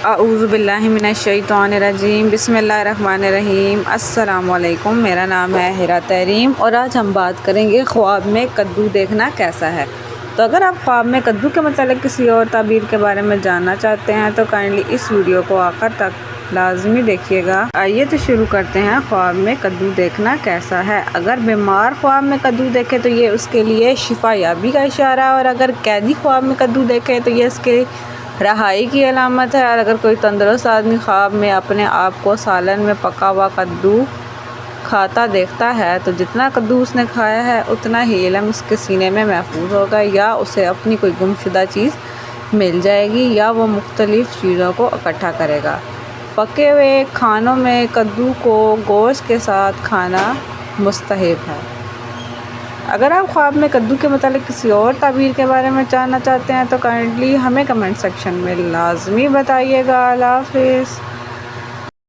अऊज़ु बिल्लाहि मिनश्शैतानिर्रजीम बिस्मिल्लाहिर्रहमानिर्रहीम। अस्सलामुअलैकुम, मेरा नाम है हिरा तहरीम और आज हम बात करेंगे ख्वाब में कद्दू देखना कैसा है। तो अगर आप ख्वाब में कद्दू के मतलब किसी और ताबीर के बारे में जानना चाहते हैं तो काइंडली इस वीडियो को आखिर तक लाजमी देखिएगा। आइए तो शुरू करते हैं। ख्वाब में कद्दू देखना कैसा है। अगर बीमार ख्वाब में कद्दू देखे तो ये उसके लिए शिफा याबी का इशारा है, और अगर कैदी ख्वाब में कद्दू देखे तो ये इसके रहाई की अलामत है। और अगर कोई तंदुरुस्त आदमी ख्वाब में अपने आप को सालन में पका हुआ कद्दू खाता देखता है तो जितना कद्दू उसने खाया है उतना ही इल्म उसके सीने में महफूज होगा, या उसे अपनी कोई गुमशुदा चीज़ मिल जाएगी, या वो मुख्तलिफ़ चीज़ों को इकट्ठा करेगा। पके हुए खानों में कद्दू को गोश्त के साथ खाना मुस्तहब है। अगर आप ख्वाब में कद्दू के मतलब किसी और ताबीर के बारे में जानना चाहते हैं तो काइंडली हमें कमेंट सेक्शन में लाजमी बताइएगा। अल्लाह हाफ़िज़।